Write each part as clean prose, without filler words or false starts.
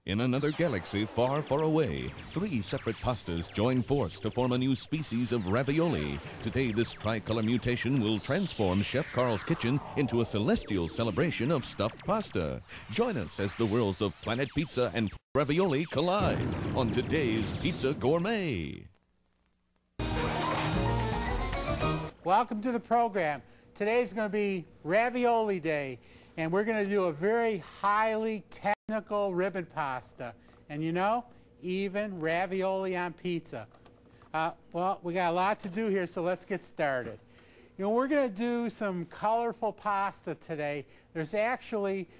In another galaxy far, far away, three separate pastas join force to form a new species of ravioli. Today, this tricolor mutation will transform Chef Carl's kitchen into a celestial celebration of stuffed pasta. Join us as the worlds of Planet Pizza and ravioli collide on today's Pizza Gourmet. Welcome to the program. Today's going to be Ravioli Day, and we're going to do a very highly technical ribbon pasta. And you know, even ravioli on pizza. Well, we got a lot to do here, so let's get started. You know, we're going to do some colorful pasta today. We're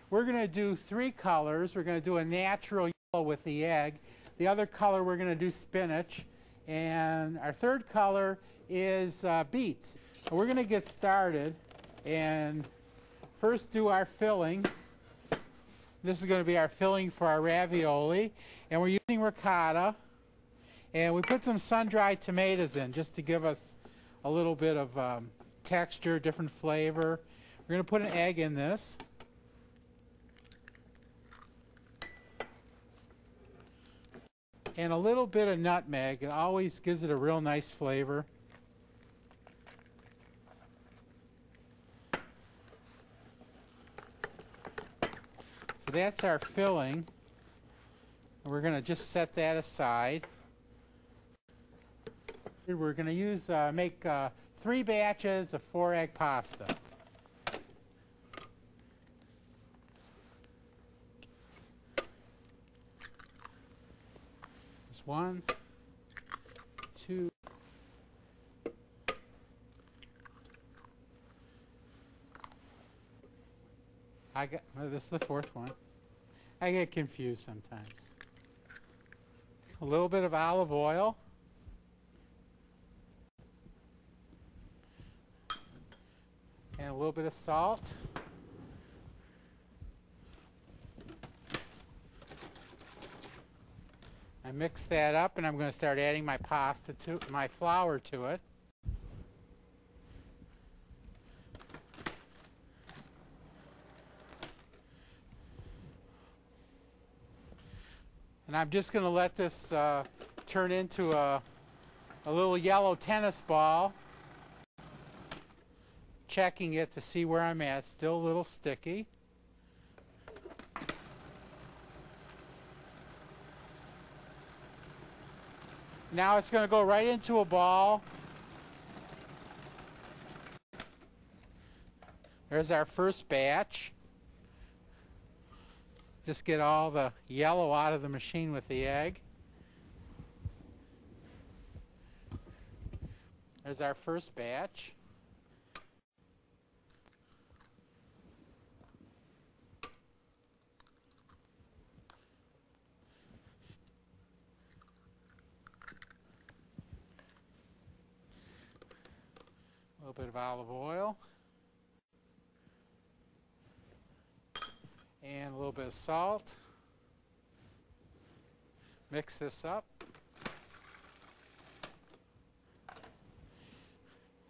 going to do three colors. We're going to do a natural yellow with the egg. The other color, we're going to do spinach. And our third color is beets. We're going to get started and first do our filling. This is going to be our filling for our ravioli. And we're using ricotta. And we put some sun-dried tomatoes in just to give us a little bit of texture, different flavor. We're going to put an egg in this. And a little bit of nutmeg. It always gives it a real nice flavor. So that's our filling. We're going to just set that aside. We're going to make 3 batches of 4-egg pasta. There's 1, 2, this is the 4th one. I get confused sometimes. A little bit of olive oil. And a little bit of salt. I mix that up, and I'm going to start adding my flour to it. And I'm just going to let this turn into a little yellow tennis ball. Checking it to see where I'm at. Still a little sticky. Now it's going to go right into a ball. There's our first batch. Just get all the yellow out of the machine with the egg. There's our first batch. A little bit of olive oil. And a little bit of salt. Mix this up.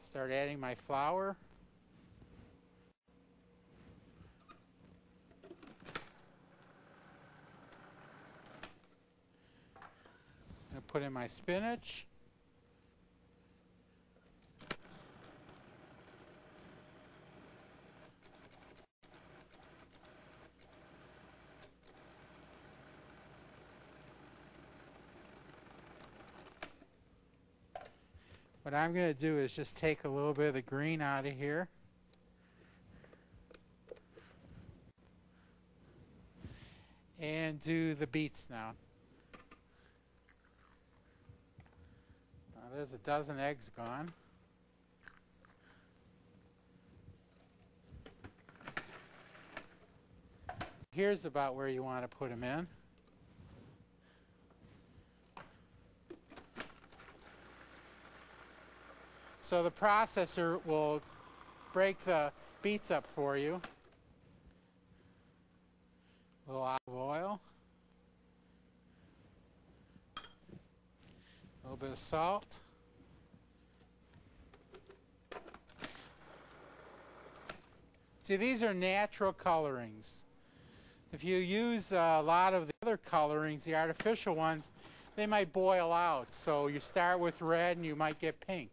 Start adding my flour. I'm going to put in my spinach. What I'm going to do is just take a little bit of the green out of here. And do the beets now. There's a dozen eggs gone. Here's about where you want to put them in. So the processor will break the beets up for you. A little olive oil. A little bit of salt. See, these are natural colorings. If you use a lot of other colorings, the artificial ones, they might boil out. So you start with red and you might get pink.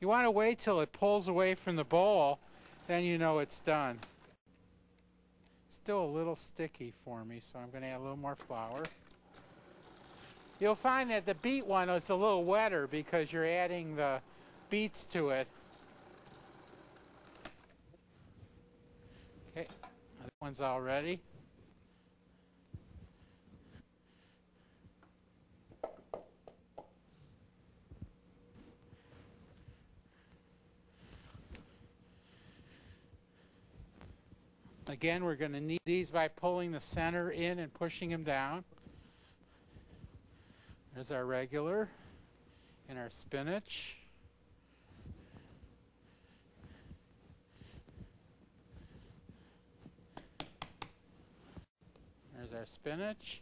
You want to wait till it pulls away from the bowl, then you know it's done. Still a little sticky for me, so I'm going to add a little more flour. You'll find that the beet one is a little wetter because you're adding the beets to it. Okay, that one's all ready. Again, we're going to knead these by pulling the center in and pushing them down. There's our regular and our spinach. There's our spinach.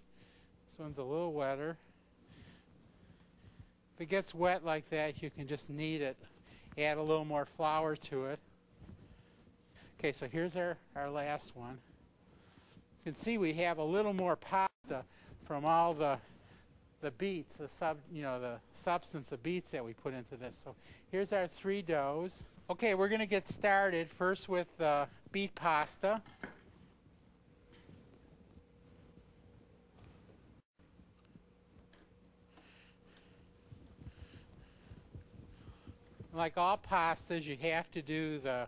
This one's a little wetter. If it gets wet like that, you can just knead it. Add a little more flour to it. Okay, so here's our last one. You can see we have a little more pasta from all the beets, the substance of beets that we put into this. So here's our 3 doughs. Okay, we're going to get started first with beet pasta. Like all pastas, you have to do the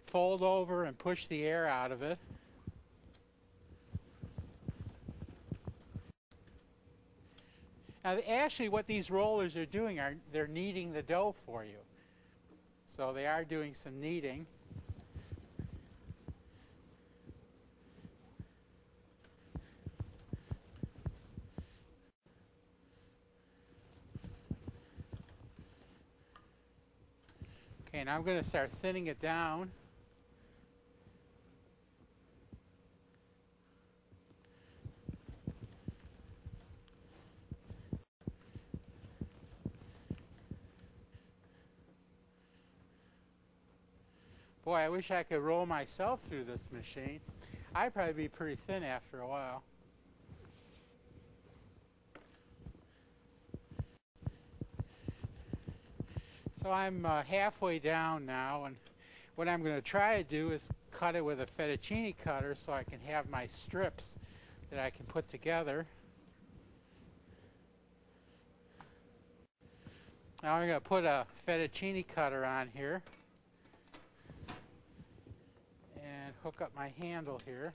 fold over and push the air out of it. Now, actually, what these rollers are doing they're kneading the dough for you. So they are doing some kneading. Okay, now I'm going to start thinning it down. Boy, I wish I could roll myself through this machine. I'd probably be pretty thin after a while. So I'm halfway down now, and what I'm going to try to do is cut it with a fettuccine cutter so I can have my strips that I can put together. Now I'm going to put a fettuccine cutter on here and hook up my handle here.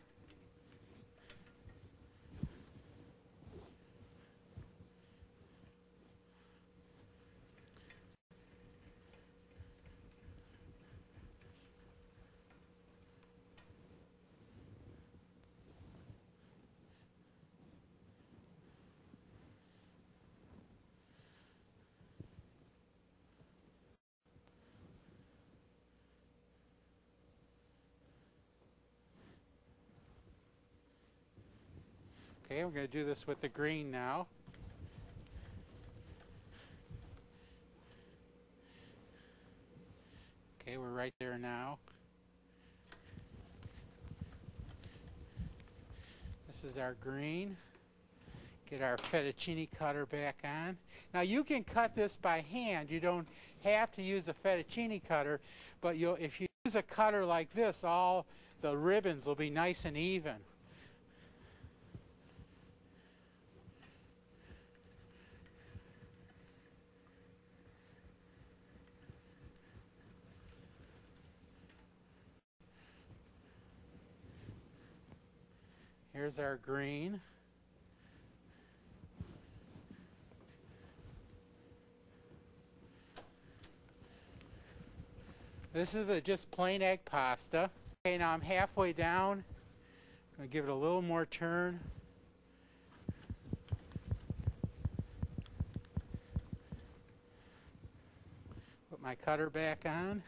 Okay, we're going to do this with the green now. Okay, we're right there now. This is our green. Get our fettuccine cutter back on. Now you can cut this by hand. You don't have to use a fettuccine cutter, but if you use a cutter like this, all the ribbons will be nice and even. Here's our green. This is just plain egg pasta. Okay, now I'm halfway down. I'm going to give it a little more turn. Put my cutter back on.